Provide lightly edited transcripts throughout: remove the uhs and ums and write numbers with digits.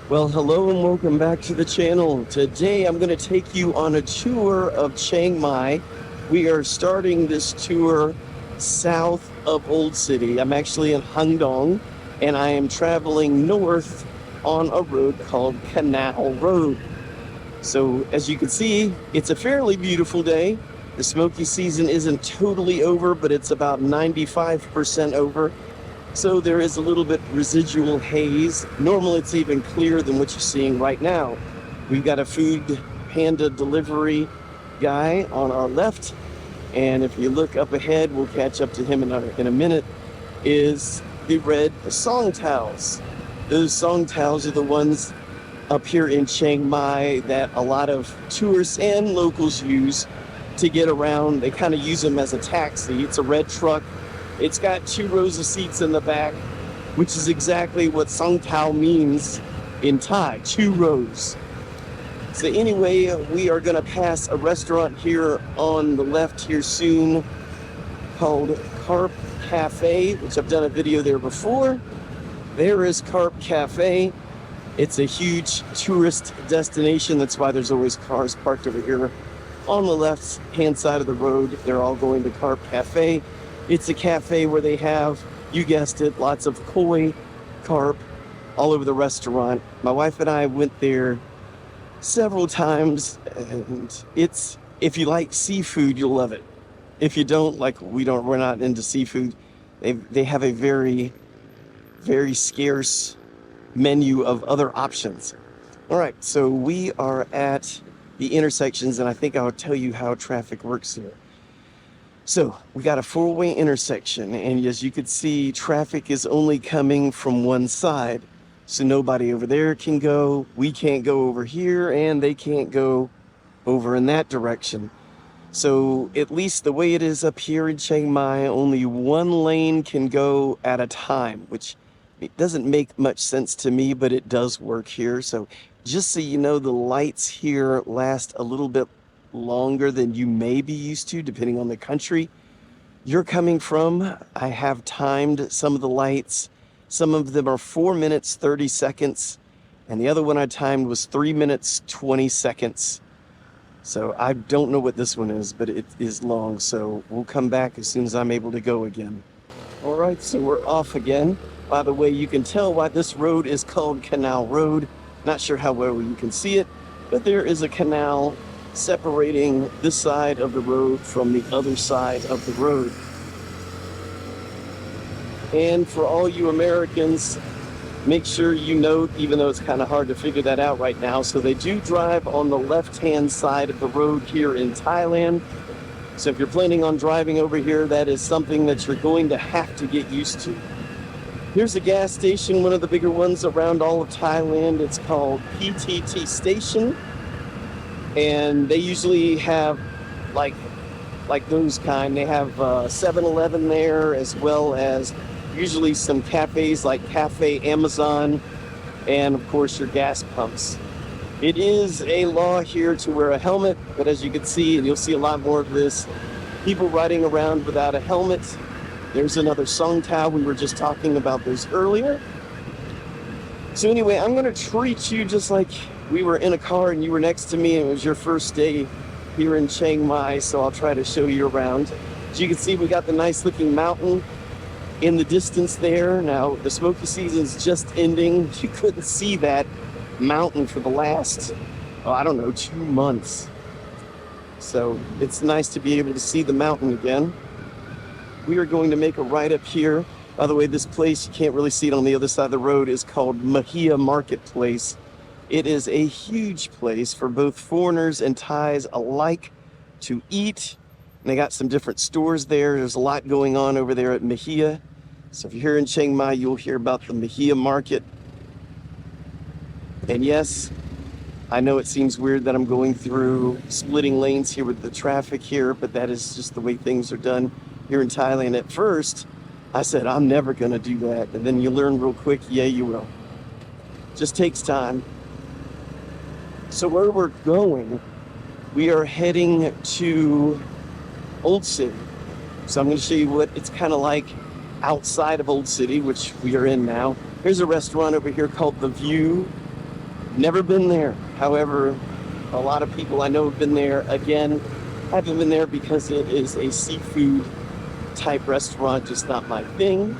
Well, hello and welcome back to the channel. Today I'm going to take you on a tour of Chiang Mai. We are starting this tour south of Old City. I'm actually in Hang Dong and I am traveling north on a road called Canal Road. So as you can see, it's a fairly beautiful day. The smoky season isn't totally over, but it's about 95% over. So there is a little bit residual haze. Normally it's even clearer than what you're seeing right now. We've got a food panda delivery guy on our left. And if you look up ahead, we'll catch up to him in a minute, is the red song towels. Those song towels are the ones up here in Chiang Mai that a lot of tourists and locals use to get around. They kind of use them as a taxi. It's a red truck. It's got 2 rows of seats in the back, which is exactly what Song Tao means in Thai, 2 rows. So anyway, we are gonna pass a restaurant here on the left here soon called Carp Cafe, which I've done a video there before. There is Carp Cafe. It's a huge tourist destination. That's why there's always cars parked over here on the left-hand side of the road. They're all going to Carp Cafe. It's a cafe where they have, you guessed it, lots of koi, carp, all over the restaurant. My wife and I went there several times, and if you like seafood, you'll love it. If you don't, like we're not into seafood. They have a very, very scarce menu of other options. All right, so we are at the intersections, and I think I'll tell you how traffic works here. So we got a 4-way intersection, and as you can see, traffic is only coming from one side. So nobody over there can go, we can't go over here, and they can't go over in that direction. So at least the way it is up here in Chiang Mai, only one lane can go at a time, which it doesn't make much sense to me, but it does work here. So just so you know, the lights here last a little bit longer than you may be used to, depending on the country you're coming from. I have timed some of the lights. Some of them are 4 minutes 30 seconds, and the other one I timed was 3 minutes 20 seconds. So I don't know what this one is, but it is long, so we'll come back as soon as I'm able to go again. All right, so we're off again. By the way, you can tell why this road is called Canal Road. Not sure how well you can see it, but there is a canal separating this side of the road from the other side of the road. And for all you Americans, make sure you note, even though it's kind of hard to figure that out right now, so they do drive on the left-hand side of the road here in Thailand. So if you're planning on driving over here, that is something that you're going to have to get used to. Here's a gas station, one of the bigger ones around all of Thailand. It's called PTT Station. And they usually have like those kind. They have 7-Eleven there, as well as usually some cafes like Cafe Amazon, and of course your gas pumps. It is a law here to wear a helmet, but as you can see, and you'll see a lot more of this, people riding around without a helmet. There's another Song Tao. We were just talking about those earlier. So anyway, I'm going to treat you just like we were in a car and you were next to me and it was your first day here in Chiang Mai, so I'll try to show you around. As you can see, we got the nice looking mountain in the distance there. Now, the smoky season's just ending. You couldn't see that mountain for the last, I don't know, 2 months. So it's nice to be able to see the mountain again. We are going to make a right up here. By the way, this place, you can't really see it on the other side of the road, is called Mahia Marketplace. It is a huge place for both foreigners and Thais alike to eat. And they got some different stores there. There's a lot going on over there at Mahia. So if you're here in Chiang Mai, you'll hear about the Mahia Market. And yes, I know it seems weird that I'm going through splitting lanes here with the traffic here, but that is just the way things are done here in Thailand. At first, I said, I'm never gonna do that. And then you learn real quick, yeah, you will. Just takes time. So where we're going, we are heading to Old City. So I'm going to show you what it's kind of like outside of Old City, which we are in now. Here's a restaurant over here called The View. Never been there. However, a lot of people I know have been there. Again, haven't been there because it is a seafood type restaurant, just not my thing.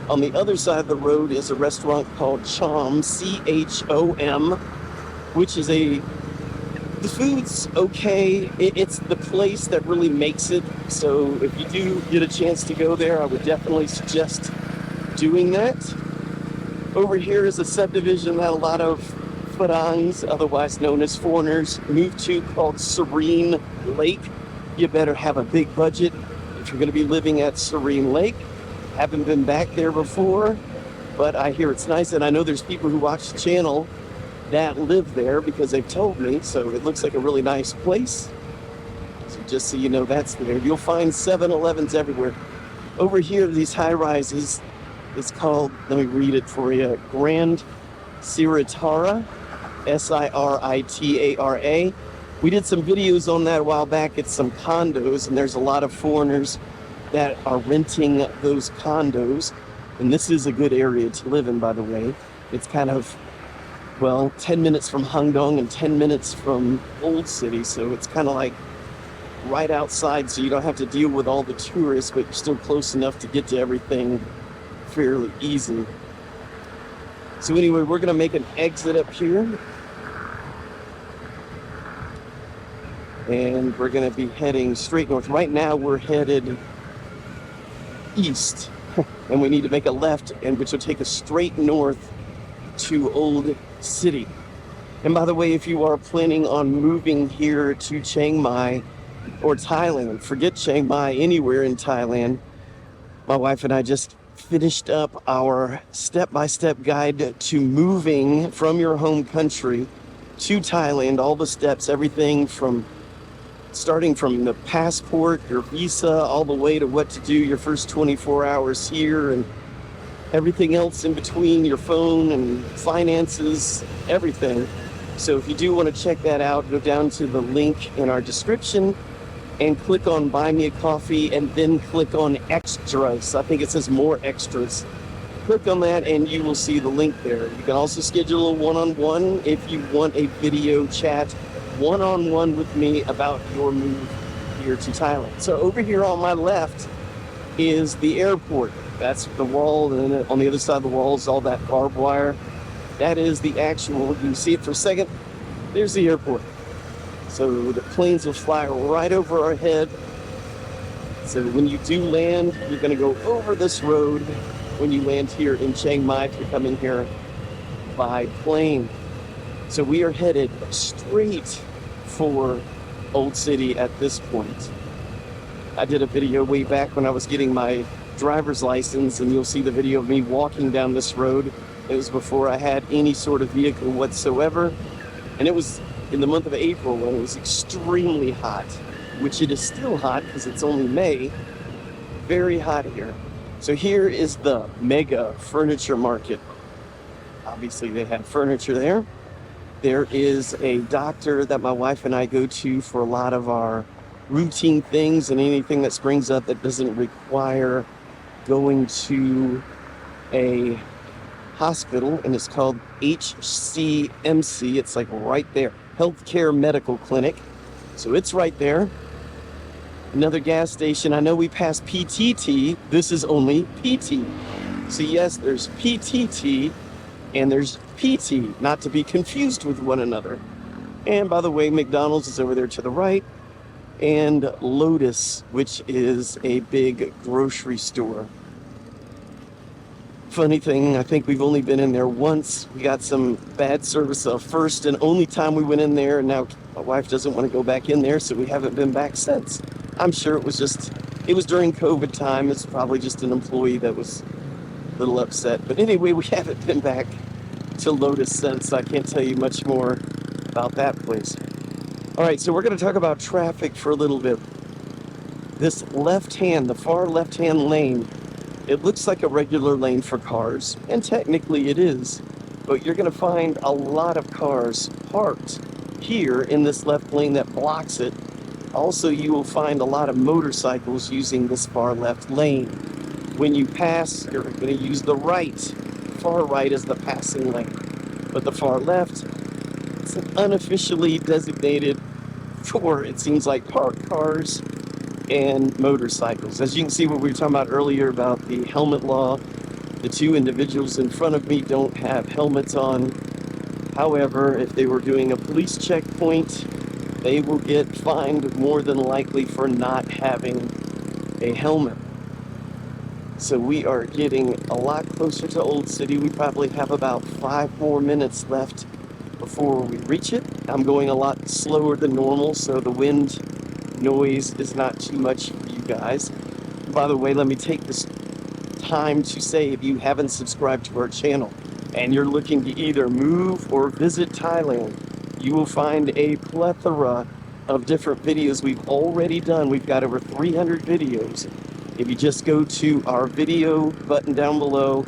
On the other side of the road is a restaurant called Chom, C-H-O-M, which is the food's okay. It's the place that really makes it. So if you do get a chance to go there, I would definitely suggest doing that. Over here is a subdivision that a lot of Farangs, otherwise known as foreigners, move to, called Serene Lake. You better have a big budget if you're going to be living at Serene Lake. Haven't been back there before, but I hear it's nice, and I know there's people who watch the channel that live there because they've told me, so it looks like a really nice place. So just so you know, that's there. You'll find 7-Elevens everywhere. Over here, these high-rises, it's called, let me read it for you, Grand Siritara, S-I-R-I-T-A-R-A. We did some videos on that a while back. It's some condos, and there's a lot of foreigners that are renting those condos. And this is a good area to live in, by the way. It's kind of, well, 10 minutes from Hangdong and 10 minutes from Old City. So it's kind of like right outside, so you don't have to deal with all the tourists, but you're still close enough to get to everything fairly easy. So anyway, we're gonna make an exit up here. And we're gonna be heading straight north. Right now we're headed east, and we need to make a left, and which will take us straight north to Old City. And by the way, if you are planning on moving here to Chiang Mai or Thailand, forget Chiang Mai, anywhere in Thailand, my wife and I just finished up our step-by-step guide to moving from your home country to Thailand. All the steps, everything from starting from the passport, your visa, all the way to what to do your first 24 hours here, and everything else in between, your phone and finances, everything. So if you do want to check that out, go down to the link in our description and click on Buy Me a Coffee, and then click on Extras. I think it says More Extras. Click on that and you will see the link there. You can also schedule a one-on-one if you want a video chat one-on-one with me about your move here to Thailand. So over here on my left is the airport. That's the wall, and then on the other side of the wall is all that barbed wire. That is the actual, you can see it for a second, there's the airport. So the planes will fly right over our head. So when you do land, you're gonna go over this road when you land here in Chiang Mai if you're coming here by plane. So we are headed straight for Old City at this point. I did a video way back when I was getting my driver's license, and you'll see the video of me walking down this road. It was before I had any sort of vehicle whatsoever, and it was in the month of April when it was extremely hot, which it is still hot because it's only May. Very hot here. So here is the mega furniture market. Obviously they have furniture there. There is a doctor that my wife and I go to for a lot of our routine things and anything that springs up that doesn't require going to a hospital, and it's called HCMC. It's like right there, Healthcare Medical Clinic. So it's right there. Another gas station. I know we passed PTT. This is only PT. So yes, there's PTT and there's PT, not to be confused with one another. And by the way, McDonald's is over there to the right, and Lotus, which is a big grocery store. Funny thing, I think we've only been in there once. We got some bad service the first and only time we went in there, and now my wife doesn't want to go back in there, so we haven't been back since. I'm sure it was during COVID time. It's probably just an employee that was a little upset. But anyway, we haven't been back to Lotus since. I can't tell you much more about that place. All right, so we're going to talk about traffic for a little bit. This the far left-hand lane, it looks like a regular lane for cars, and technically it is, but you're going to find a lot of cars parked here in this left lane that blocks it. Also, you will find a lot of motorcycles using this far left lane. When you pass, you're going to use the right. Far right is the passing lane, but the far left it's unofficially designated for, it seems like, parked cars and motorcycles. As you can see, what we were talking about earlier about the helmet law, the two individuals in front of me don't have helmets on. However, if they were doing a police checkpoint, they will get fined more than likely for not having a helmet. So we are getting a lot closer to Old City. We probably have about 5 more minutes left before we reach it. I'm going a lot slower than normal, so the wind noise is not too much for you guys. By the way, let me take this time to say, if you haven't subscribed to our channel and you're looking to either move or visit Thailand, you will find a plethora of different videos we've already done. We've got over 300 videos. If you just go to our video button down below,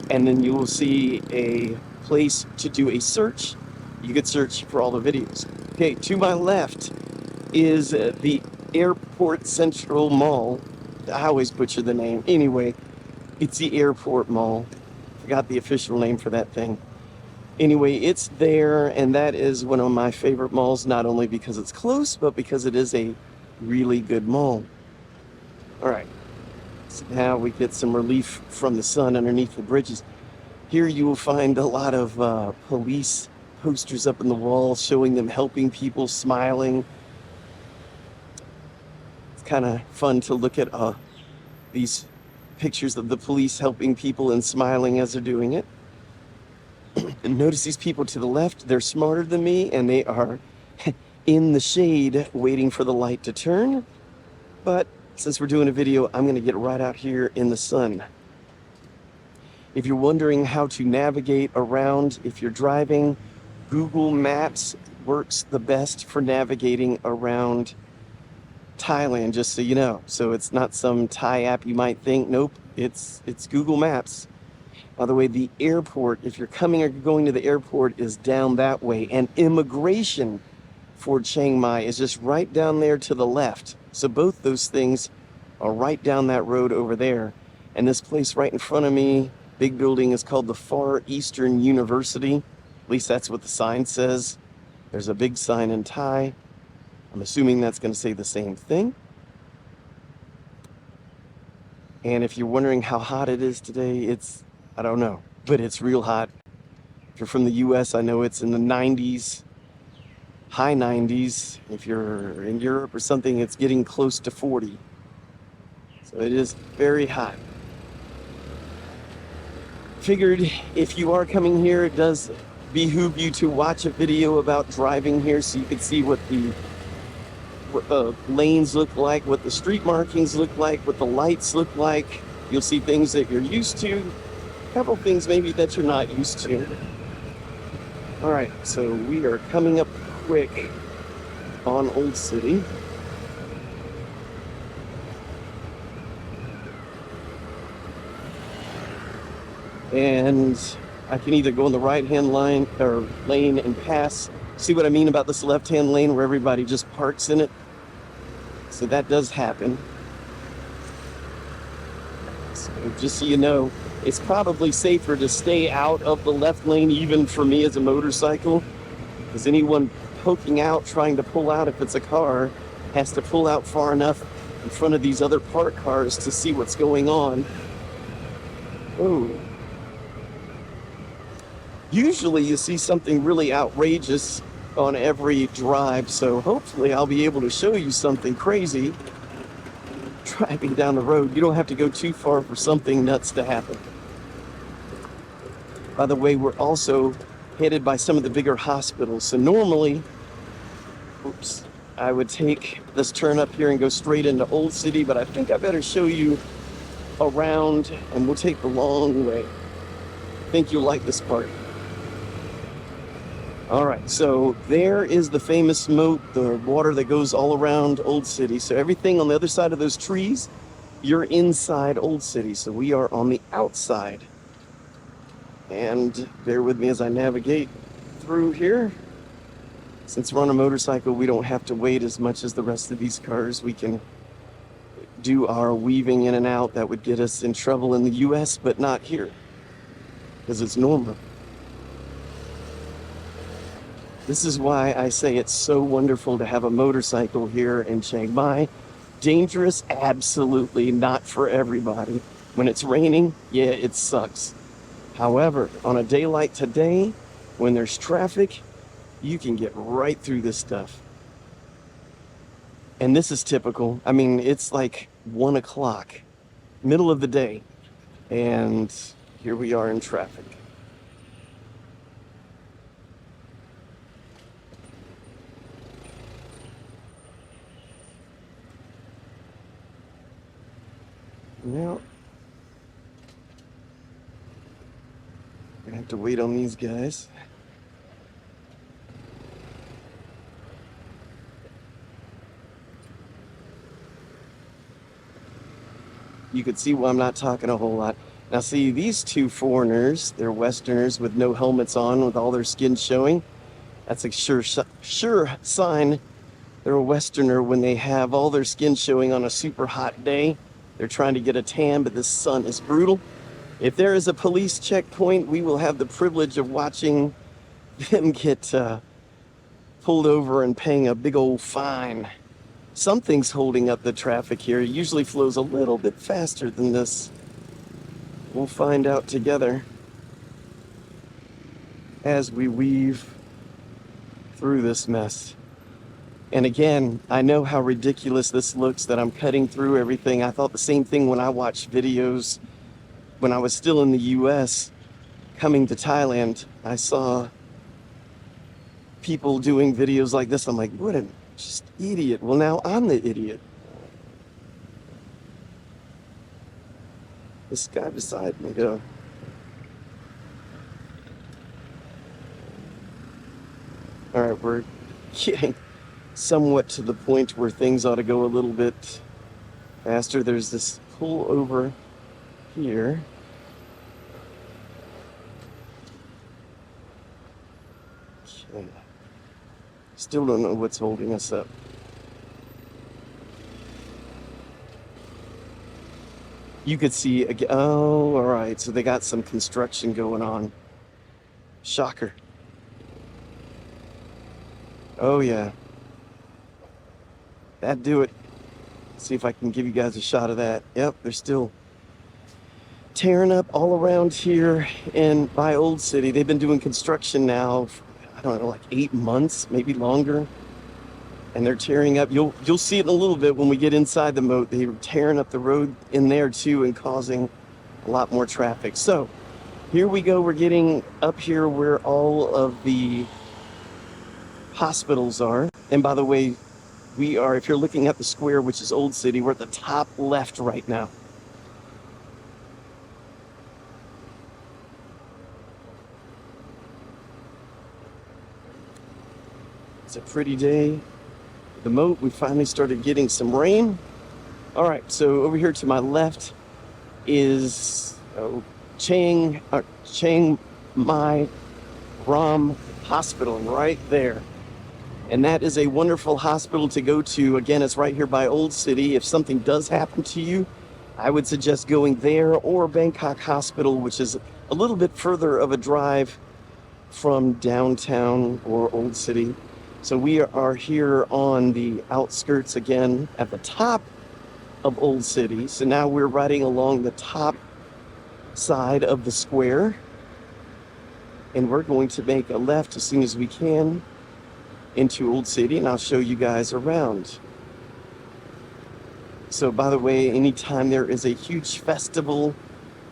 and then you will see a place to do a search. You could search for all the videos. Okay, to my left is the Airport Central Mall. I always butcher the name. Anyway, it's the Airport Mall. Forgot the official name for that thing. Anyway, it's there, and that is one of my favorite malls, not only because it's close, but because it is a really good mall. All right, so now we get some relief from the sun underneath the bridges. Here you will find a lot of police posters up in the wall showing them helping people, smiling. It's kind of fun to look at these pictures of the police helping people and smiling as they're doing it. And notice these people to the left, they're smarter than me, and they are in the shade waiting for the light to turn. But since we're doing a video, I'm going to get right out here in the sun. If you're wondering how to navigate around, if you're driving, Google Maps works the best for navigating around Thailand, just so you know. So it's not some Thai app you might think. Nope, it's Google Maps. By the way, the airport, if you're coming or going to the airport, is down that way. And immigration for Chiang Mai is just right down there to the left. So both those things are right down that road over there. And this place right in front of me, big building, is called the Far Eastern University. At least that's what the sign says. There's a big sign in Thai. I'm assuming that's going to say the same thing. And if you're wondering how hot it is today, I don't know, but it's real hot. If you're from the US, I know it's in the 90s, high 90s. If you're in Europe or something, it's getting close to 40. So it is very hot. Figured if you are coming here, it does behoove you to watch a video about driving here so you can see what the lanes look like, what the street markings look like, what the lights look like. You'll see things that you're used to, a couple things maybe that you're not used to. All right, so we are coming up quick on Old City. And I can either go in the right-hand line or lane and pass. See what I mean about this left-hand lane where everybody just parks in it? So that does happen. So just so you know, it's probably safer to stay out of the left lane, even for me as a motorcycle, because anyone poking out, trying to pull out, if it's a car, has to pull out far enough in front of these other parked cars to see what's going on. Oh. Usually you see something really outrageous on every drive, so hopefully I'll be able to show you something crazy driving down the road. You don't have to go too far for something nuts to happen. By the way, we're also headed by some of the bigger hospitals. So normally, I would take this turn up here and go straight into Old City, but I think I better show you around, and we'll take the long way. I think you'll like this part. All right, so there is the famous moat, the water that goes all around Old City. So everything on the other side of those trees, you're inside Old City. So we are on the outside. And bear with me as I navigate through here. Since we're on a motorcycle, we don't have to wait as much as the rest of these cars. We can do our weaving in and out. That would get us in trouble in the US, but not here, because it's normal. This is why I say it's so wonderful to have a motorcycle here in Chiang Mai. Dangerous? Absolutely not for everybody. When it's raining, yeah, it sucks. However, on a day like today, when there's traffic, you can get right through this stuff. And this is typical. I mean, it's like 1 o'clock, middle of the day, and here we are in traffic. Now, I have to wait on these guys. You could see why I'm not talking a whole lot. Now see, these two foreigners, they're Westerners with no helmets on, with all their skin showing. That's a sure sign they're a Westerner when they have all their skin showing on a super hot day. They're trying to get a tan, but the sun is brutal. If there is a police checkpoint, we will have the privilege of watching them get pulled over and paying a big old fine. Something's holding up the traffic here. It usually flows a little bit faster than this. We'll find out together as we weave through this mess. And again, I know how ridiculous this looks that I'm cutting through everything. I thought the same thing when I watched videos when I was still in the US coming to Thailand. I saw people doing videos like this. I'm like, what an just idiot. Well, now I'm the idiot. This guy beside me, though. All right, we're getting somewhat to the point where things ought to go a little bit faster. There's this pull over here. Okay. Still don't know what's holding us up. You could see again. Oh, all right. So they got some construction going on. Shocker. Oh, yeah. That'd do it. See if I can give you guys a shot of that. Yep, they're still tearing up all around here in by Old City. They've been doing construction now for, I don't know, like 8 months, maybe longer. And they're tearing up. You'll see it in a little bit when we get inside the moat. They're tearing up the road in there too and causing a lot more traffic. So here we go. We're getting up here where all of the hospitals are. And by the way, we are, if you're looking at the square, which is Old City, we're at the top left right now. It's a pretty day. The moat, we finally started getting some rain. All right, so over here to my left is Chiang Mai Ram Hospital, right there. And that is a wonderful hospital to go to. Again, it's right here by Old City. If something does happen to you, I would suggest going there or Bangkok Hospital, which is a little bit further of a drive from downtown or Old City. So we are here on the outskirts again at the top of Old City. So now we're riding along the top side of the square. And we're going to make a left as soon as we can into Old City, and I'll show you guys around. So by the way, anytime there is a huge festival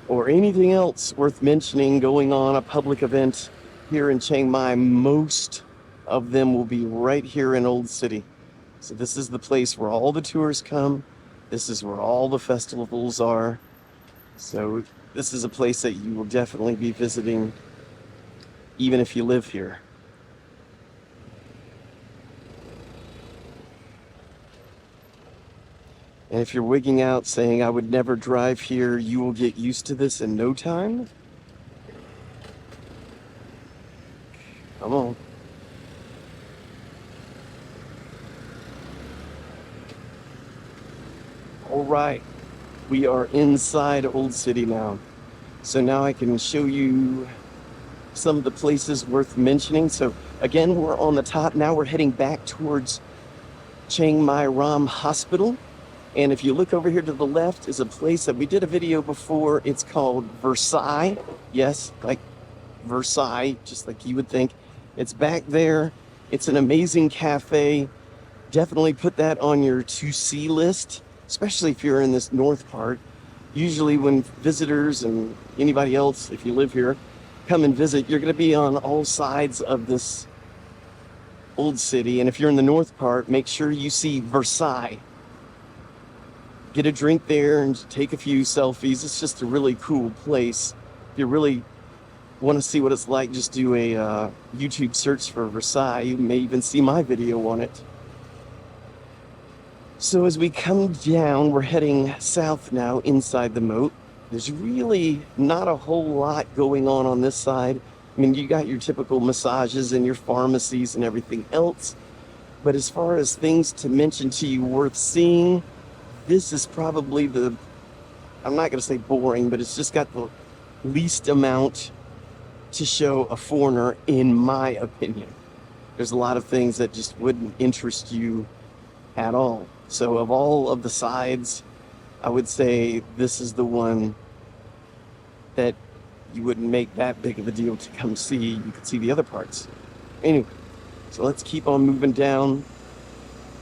or anything else worth mentioning going on, a public event here in Chiang Mai, most of them will be right here in Old City. So this is the place where all the tours come. This is where all the festivals are. So this is a place that you will definitely be visiting even if you live here. And if you're wigging out saying, I would never drive here, you will get used to this in no time. Come on. All right, we are inside Old City now. So now I can show you some of the places worth mentioning. So again, we're on the top. Now we're heading back towards Chiang Mai Ram Hospital. And if you look over here to the left is a place that we did a video before. It's called Versailles. Yes, like Versailles, just like you would think. It's back there. It's an amazing cafe. Definitely put that on your to-see list, especially if you're in this north part. Usually when visitors and anybody else, if you live here, come and visit, you're going to be on all sides of this old city. And if you're in the north part, make sure you see Versailles. Get a drink there and take a few selfies. It's just a really cool place. If you really want to see what it's like, just do a YouTube search for Versailles. You may even see my video on it. So as we come down, we're heading south now inside the moat. There's really not a whole lot going on this side. I mean, you got your typical massages and your pharmacies and everything else. But as far as things to mention to you worth seeing, this is probably I'm not going to say boring, but it's just got the least amount to show a foreigner, in my opinion. There's a lot of things that just wouldn't interest you at all. So of all of the sides, I would say this is the one that you wouldn't make that big of a deal to come see. You could see the other parts. Anyway, so let's keep on moving down.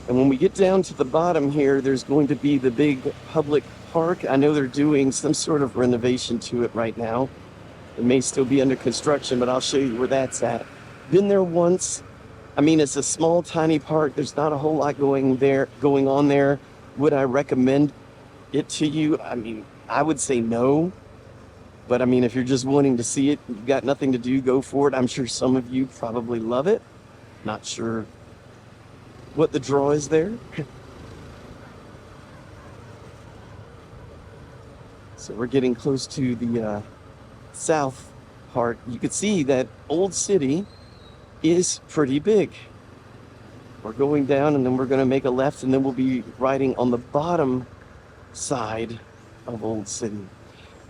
And when we get down to the bottom here, there's going to be the big public park. I know they're doing some sort of renovation to it right now. It may still be under construction, but I'll show you where that's at. Been there once. I mean, it's a small, tiny park. There's not a whole lot going on there. Would I recommend it to you? I mean, I would say no. But I mean, if you're just wanting to see it, you've got nothing to do, go for it. I'm sure some of you probably love it. Not sure what the draw is there. So we're getting close to the south part. You can see that Old City is pretty big. We're going down and then we're going to make a left and then we'll be riding on the bottom side of Old City.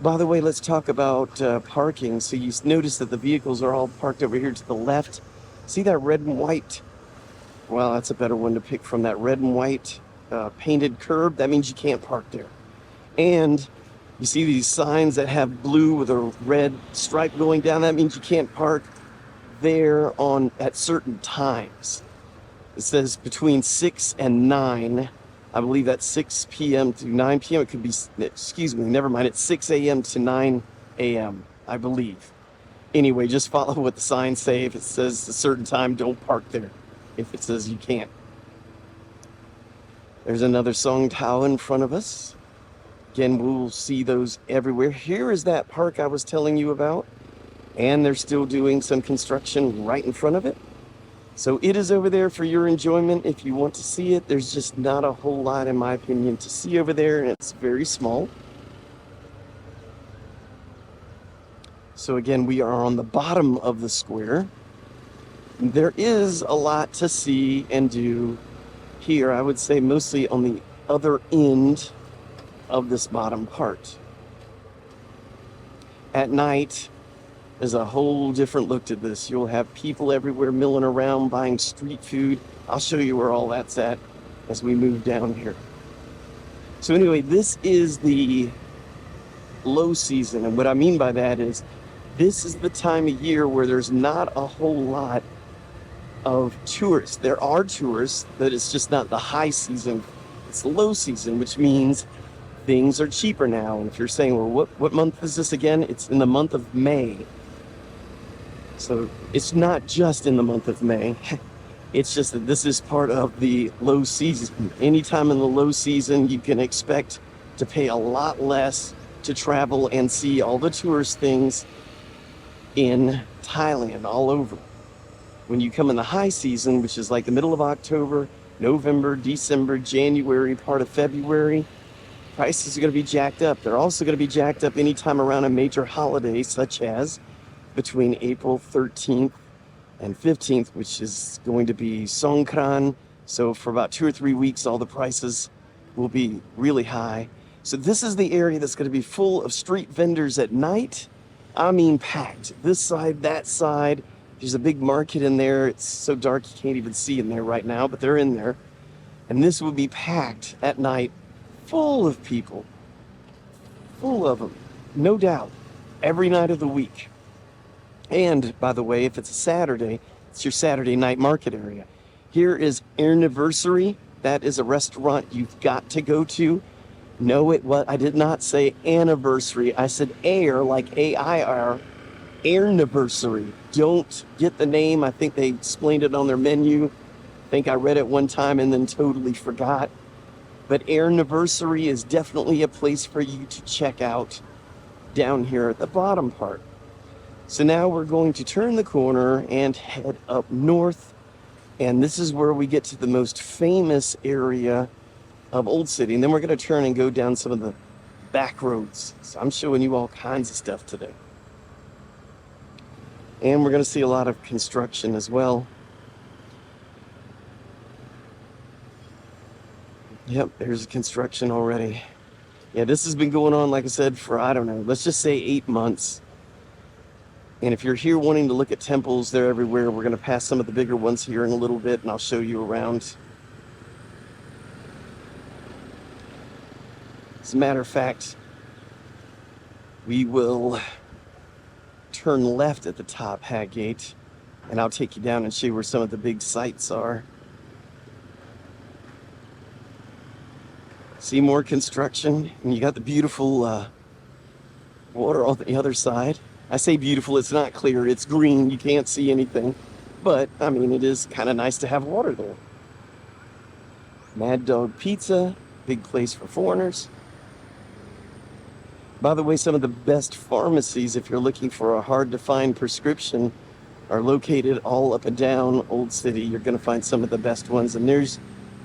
By the way, let's talk about parking. So you notice that the vehicles are all parked over here to the left. See that red and white? Well, that's a better one to pick from. That red and white painted curb. That means you can't park there. And you see these signs that have blue with a red stripe going down. That means you can't park there at certain times. It says between 6 and 9. I believe that's 6 p.m. to 9 p.m. It could be, excuse me, never mind. It's 6 a.m. to 9 a.m., I believe. Anyway, just follow what the signs say. If it says a certain time, don't park there. If it says you can't. There's another Song Tao in front of us. Again, we'll see those everywhere. Here is that park I was telling you about. And they're still doing some construction right in front of it. So it is over there for your enjoyment if you want to see it. There's just not a whole lot, in my opinion, to see over there, and it's very small. So again, we are on the bottom of the square. There is a lot to see and do here. I would say mostly on the other end of this bottom part. At night, there's a whole different look to this. You'll have people everywhere milling around buying street food. I'll show you where all that's at as we move down here. So anyway, this is the low season. And what I mean by that is this is the time of year where there's not a whole lot of tourists. There are tourists, but it's just not the high season. It's the low season, which means things are cheaper now. And if you're saying, well, what month is this again? It's in the month of May. So it's not just in the month of May. It's just that this is part of the low season. Anytime in the low season, you can expect to pay a lot less to travel and see all the tourist things in Thailand, all over. When you come in the high season, which is like the middle of October, November, December, January, part of February, prices are going to be jacked up. They're also going to be jacked up anytime around a major holiday, such as between April 13th and 15th, which is going to be Songkran. So for about 2 or 3 weeks, all the prices will be really high. So this is the area that's going to be full of street vendors at night. I mean packed. This side, that side. There's a big market in there. It's so dark you can't even see in there right now, but they're in there. And this will be packed at night, full of people, full of them, no doubt, every night of the week. And by the way, if it's a Saturday, it's your Saturday night market area. Here is Anniversary. That is a restaurant you've got to go to. No, I did not say anniversary. I said air, like A-I-R, Anniversary. Don't get the name. I think they explained it on their menu. I think I read it one time and then totally forgot. But Anniversary is definitely a place for you to check out down here at the bottom part. So now we're going to turn the corner and head up north. And this is where we get to the most famous area of Old City. And then we're going to turn and go down some of the back roads. So I'm showing you all kinds of stuff today. And we're going to see a lot of construction as well. Yep, there's construction already. Yeah, this has been going on, like I said, for, I don't know, let's just say 8 months. And if you're here wanting to look at temples, they're everywhere. We're going to pass some of the bigger ones here in a little bit, and I'll show you around. As a matter of fact, we will turn left at the top hat gate, and I'll take you down and show you where some of the big sites are. See more construction, and you got the beautiful water on the other side. I say beautiful, it's not clear, it's green, you can't see anything. But, I mean, it is kind of nice to have water there. Mad Dog Pizza, big place for foreigners. By the way, some of the best pharmacies, if you're looking for a hard-to-find prescription, are located all up and down Old City. You're going to find some of the best ones. And there's,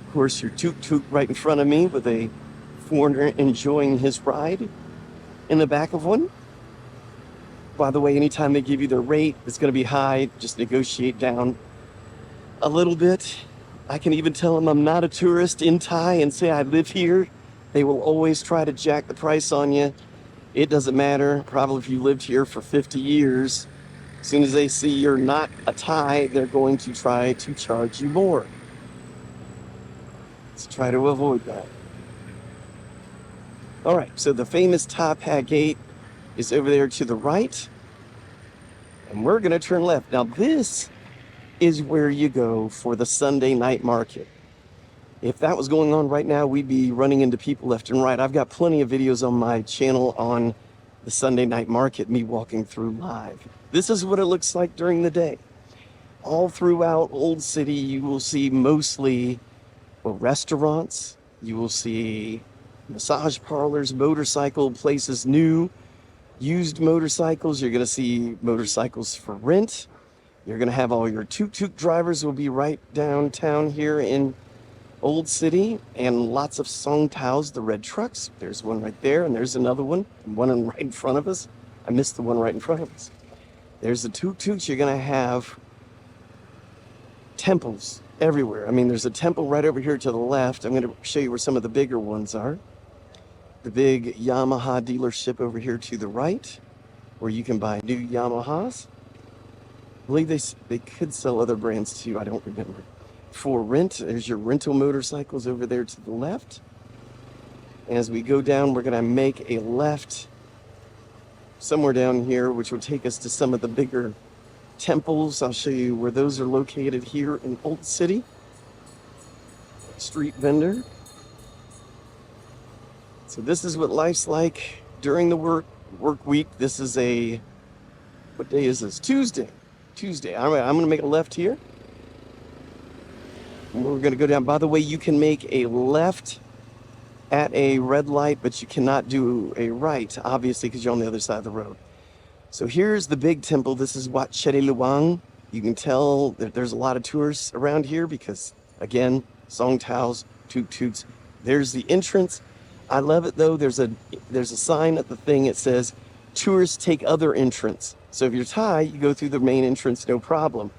of course, your tuk-tuk right in front of me with a foreigner enjoying his ride in the back of one. By the way, anytime they give you their rate, it's going to be high. Just negotiate down a little bit. I can even tell them I'm not a tourist in Thai and say I live here. They will always try to jack the price on you. It doesn't matter. Probably if you lived here for 50 years, as soon as they see you're not a Thai, they're going to try to charge you more. Let's try to avoid that. All right, so the famous Top Hat Gate is over there to the right, and we're going to turn left. Now this is where you go for the Sunday night market. If that was going on right now, we'd be running into people left and right. I've got plenty of videos on my channel on the Sunday night market, me walking through live. This is what it looks like during the day. All throughout Old City, you will see mostly restaurants. You will see massage parlors, motorcycle places, new, used motorcycles. You're going to see motorcycles for rent. You're going to have all your tuk-tuk drivers will be right downtown here in Old City, and lots of song taos, the red trucks. There's one right there, and there's another one, and one right in front of us. I missed the one right in front of us. There's the tuk-tuks. You're going to have temples everywhere. I mean, there's a temple right over here to the left. I'm going to show you where some of the bigger ones are. The big Yamaha dealership over here to the right, where you can buy new Yamahas. I believe they could sell other brands too. I don't remember. For rent, there's your rental motorcycles over there to the left. As we go down, we're going to make a left somewhere down here, which will take us to some of the bigger temples. I'll show you where those are located here in Old City. Street vendor. So this is what life's like during the work week. This is what day is this? Tuesday. All right, I'm going to make a left here. We're going to go down. By the way, you can make a left at a red light, but you cannot do a right, obviously, because you're on the other side of the road. So here's the big temple. This is Wat Chedi Luang. You can tell that there's a lot of tourists around here because, again, song taos, tuk-tuks. There's the entrance. I love it, though. There's a sign at the thing. It says, tourists take other entrance. So if you're Thai, you go through the main entrance, no problem.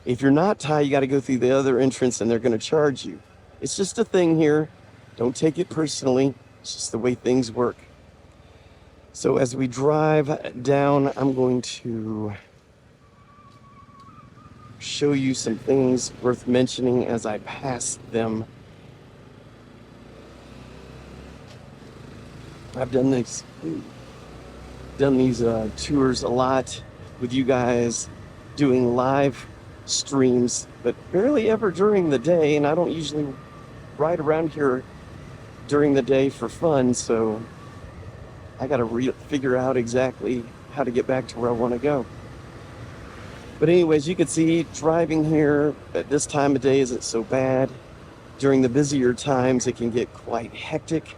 If you're not Thai, you got to go through the other entrance, and they're going to charge you. It's just a thing here. Don't take it personally. It's just the way things work. So as we drive down, I'm going to show you some things worth mentioning as I pass them. I've done these tours a lot with you guys, doing live streams, but barely ever during the day, and I don't usually ride around here during the day for fun, so I gotta figure out exactly how to get back to where I want to go. But anyways, you can see driving here at this time of day isn't so bad. During the busier times, it can get quite hectic.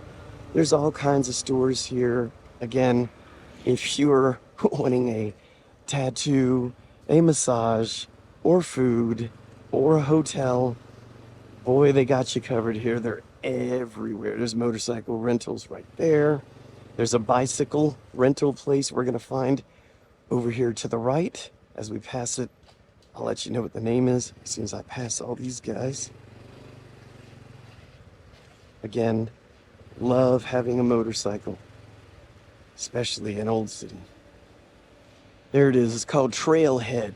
There's all kinds of stores here. Again, if you're wanting a tattoo, a massage, or food, or a hotel, boy, they got you covered here. They're everywhere. There's motorcycle rentals right there. There's a bicycle rental place we're going to find over here to the right. As we pass it, I'll let you know what the name is as soon as I pass all these guys. Again, love having a motorcycle, especially in Old City. There it is. It's called Trailhead.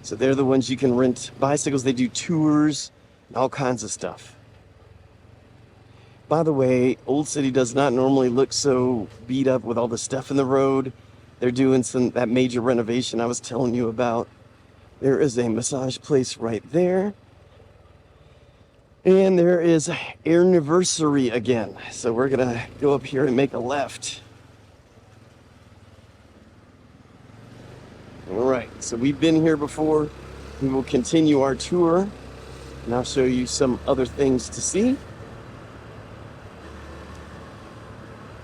So they're the ones you can rent bicycles. They do tours and all kinds of stuff. By the way, Old City does not normally look so beat up with all the stuff in the road. They're doing that major renovation I was telling you about. There is a massage place right there. And there is Anniversary again. So we're going to go up here and make a left. All right, so we've been here before. We will continue our tour, and I'll show you some other things to see.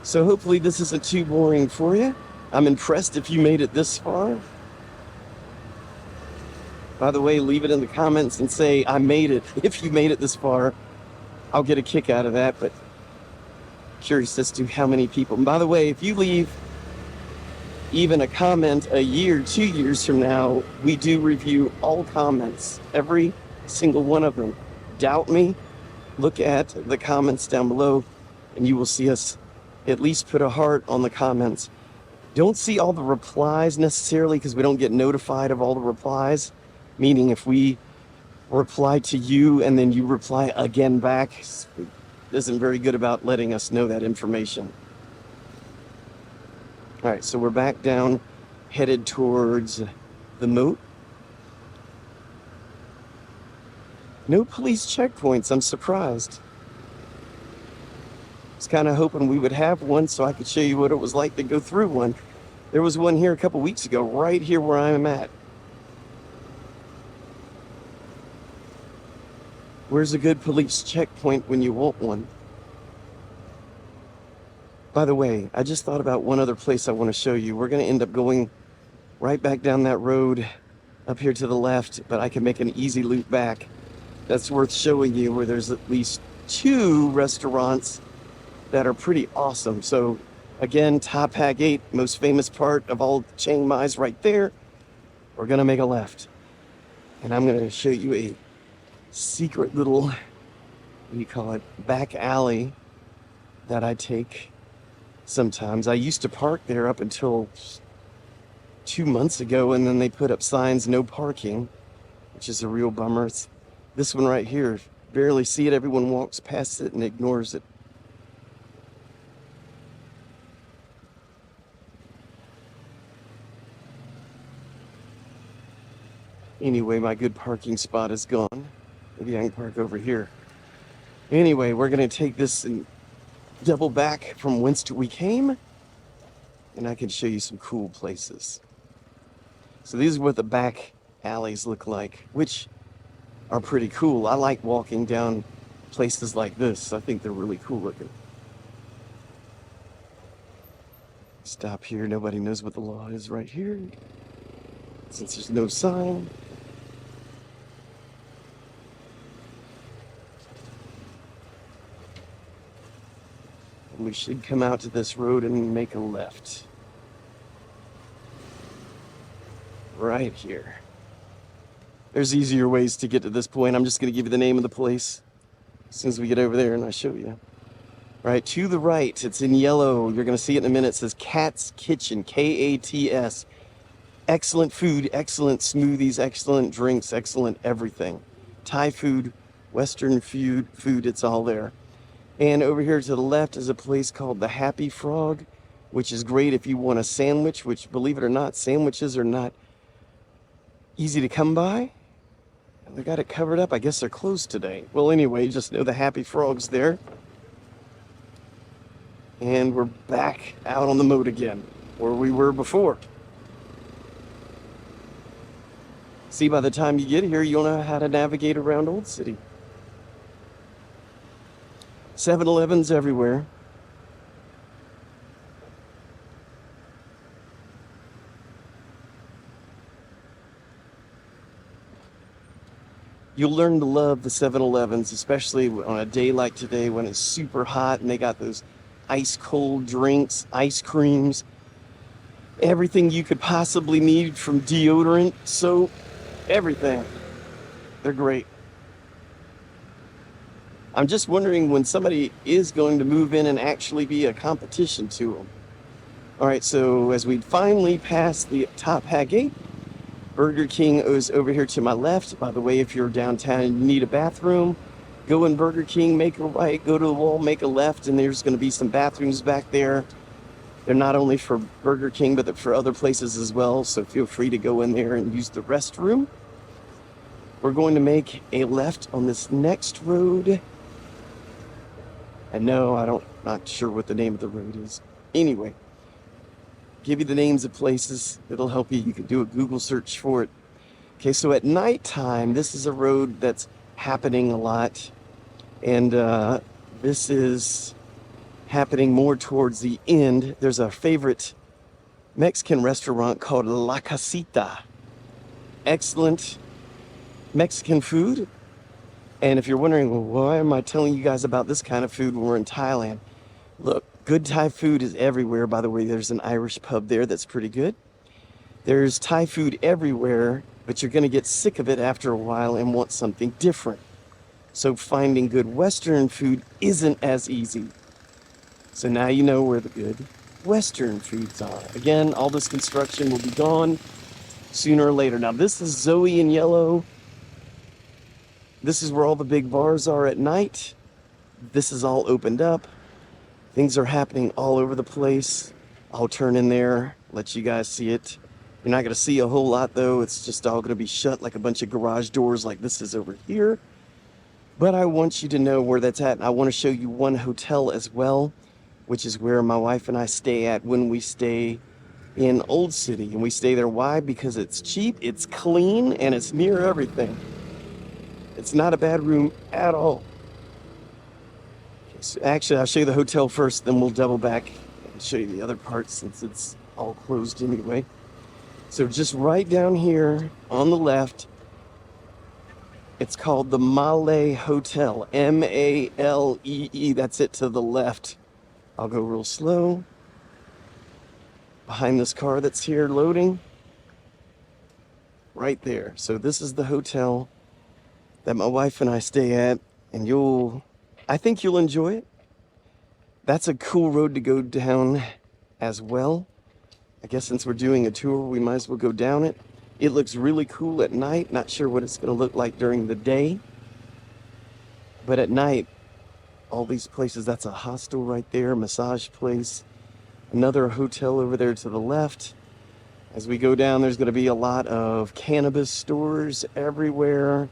So hopefully this isn't too boring for you. I'm impressed if you made it this far. By the way, leave it in the comments and say, I made it. If you made it this far, I'll get a kick out of that, but curious as to how many people. And by the way, if you leave even a comment a year, 2 years from now, we do review all comments, every single one of them. Doubt me? Look at the comments down below, and you will see us at least put a heart on the comments. Don't see all the replies necessarily because we don't get notified of all the replies. Meaning if we reply to you and then you reply again back, it isn't very good about letting us know that information. All right, so we're back down, headed towards the moat. No police checkpoints, I'm surprised. I was kind of hoping we would have one so I could show you what it was like to go through one. There was one here a couple weeks ago, right here where I'm at. Where's a good police checkpoint when you want one? By the way, I just thought about one other place I want to show you. We're going to end up going right back down that road up here to the left, but I can make an easy loop back. That's worth showing you, where there's at least 2 restaurants that are pretty awesome. So again, Top Hag 8, most famous part of all Chiang Mai's right there. We're going to make a left. And I'm going to show you a secret little, what do you call it, back alley that I take sometimes. I used to park there up until 2 months ago, and then they put up signs, no parking, which is a real bummer. It's this one right here. Barely see it. Everyone walks past it and ignores it. Anyway, my good parking spot is gone. Maybe I can park over here. Anyway, we're going to take this and double back from whence we came, and I can show you some cool places. So these are what the back alleys look like, which are pretty cool. I like walking down places like this. I think they're really cool looking. Stop here. Nobody knows what the law is right here, since there's no sign. We should come out to this road and make a left. Right here. There's easier ways to get to this point. I'm just going to give you the name of the place as soon as we get over there and I show you. Right, to the right, it's in yellow. You're going to see it in a minute. It says Cat's Kitchen, Kats. Excellent food, excellent smoothies, excellent drinks, excellent everything. Thai food, Western food, it's all there. And over here to the left is a place called the Happy Frog, which is great if you want a sandwich, which, believe it or not, sandwiches are not easy to come by. And they got it covered up. I guess they're closed today. Well, anyway, just know the Happy Frog's there. And we're back out on the moat again, where we were before. See, by the time you get here, you'll know how to navigate around Old City. 7-Elevens everywhere. You'll learn to love the 7-Elevens, especially on a day like today when it's super hot and they got those ice cold drinks, ice creams, everything you could possibly need, from deodorant, soap, everything. They're great. I'm just wondering when somebody is going to move in and actually be a competition to them. All right, so as we finally pass the top hat gate, Burger King is over here to my left. By the way, if you're downtown and you need a bathroom, go in Burger King, make a right, go to the wall, make a left, and there's going to be some bathrooms back there. They're not only for Burger King, but for other places as well, so feel free to go in there and use the restroom. We're going to make a left on this next road. And no, not sure what the name of the road is. Anyway, give you the names of places. It'll help you. You can do a Google search for it. Okay, so at nighttime, this is a road that's happening a lot. And this is happening more towards the end. There's a favorite Mexican restaurant called La Casita. Excellent Mexican food. And if you're wondering, well, why am I telling you guys about this kind of food when we're in Thailand? Look, good Thai food is everywhere. By the way, there's an Irish pub there that's pretty good. There's Thai food everywhere, but you're going to get sick of it after a while and want something different. So finding good Western food isn't as easy. So now you know where the good Western foods are. Again, all this construction will be gone sooner or later. Now this is Zoe in yellow. This is where all the big bars are at night. This is all opened up. Things are happening all over the place. I'll turn in there, let you guys see it. You're not going to see a whole lot though. It's just all going to be shut like a bunch of garage doors like this is over here. But I want you to know where that's at. And I want to show you one hotel as well, which is where my wife and I stay at when we stay in Old City. And we stay there. Why? Because it's cheap, it's clean, and it's near everything. It's not a bad room at all. Okay, so actually, I'll show you the hotel first, then we'll double back and show you the other part since it's all closed anyway. So just right down here on the left, it's called the Malay Hotel, M-A-L-E-E. That's it to the left. I'll go real slow. Behind this car that's here loading. Right there. So this is the hotel that my wife and I stay at, and I think you'll enjoy it. That's a cool road to go down as well. I guess since we're doing a tour, we might as well go down it. It looks really cool at night. Not sure what it's going to look like during the day. But at night, all these places, that's a hostel right there, massage place. Another hotel over there to the left. As we go down, there's going to be a lot of cannabis stores everywhere.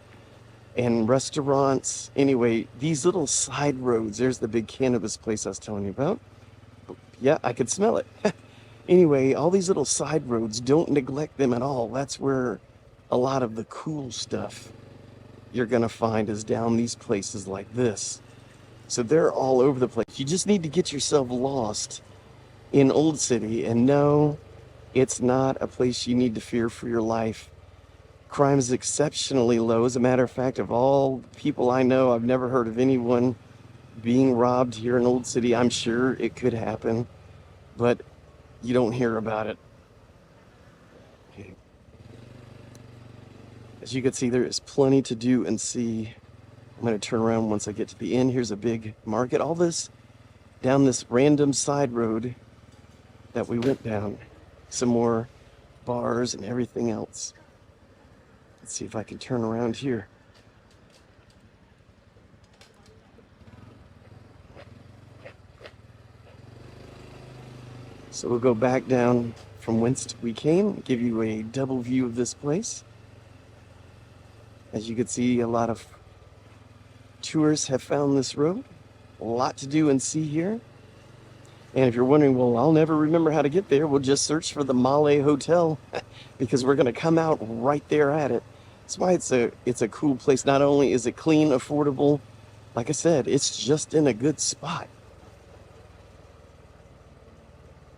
And restaurants. Anyway, these little side roads, there's the big cannabis place I was telling you about. Yeah, I could smell it. Anyway, all these little side roads, don't neglect them at all. That's where a lot of the cool stuff you're going to find is down these places like this. So they're all over the place. You just need to get yourself lost in Old City. And no, it's not a place you need to fear for your life. Crime is exceptionally low. As a matter of fact, of all the people I know, I've never heard of anyone being robbed here in Old City. I'm sure it could happen, but you don't hear about it. Okay. As you can see, there is plenty to do and see. I'm going to turn around once I get to the end. Here's a big market. All this down this random side road that we went down. Some more bars and everything else. Let's see if I can turn around here. So we'll go back down from whence we came, give you a double view of this place. As you can see, a lot of tourists have found this road. A lot to do and see here. And if you're wondering, well, I'll never remember how to get there, we'll just search for the Malay Hotel because we're going to come out right there at it. That's why it's a cool place. Not only is it clean, affordable, like I said, it's just in a good spot.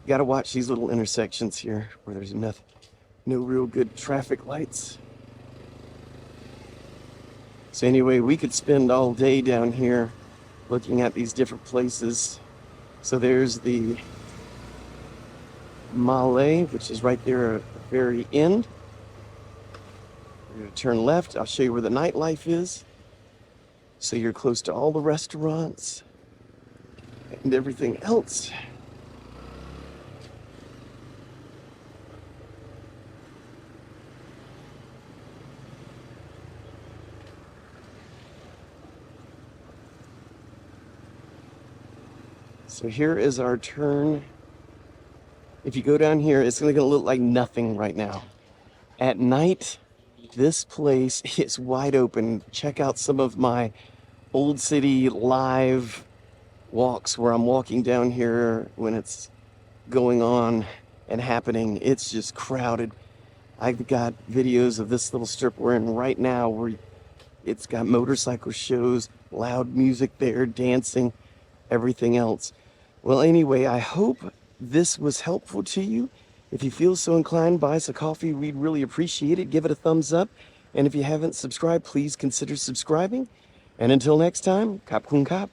You got to watch these little intersections here where there's no real good traffic lights. So anyway, we could spend all day down here looking at these different places. So there's the Malay, which is right there at the very end. We're going to turn left. I'll show you where the nightlife is. So you're close to all the restaurants and everything else. So here is our turn. If you go down here, it's going to look like nothing right now. At night, this place is wide open. Check out some of my Old City live walks where I'm walking down here when it's going on and happening. It's just crowded. I've got videos of this little strip we're in right now where it's got motorcycle shows, loud music there, dancing, everything else. Well, anyway, I hope this was helpful to you. If you feel so inclined, buy us a coffee. We'd really appreciate it. Give it a thumbs up. And if you haven't subscribed, please consider subscribing. And until next time, Kap Kun Kap.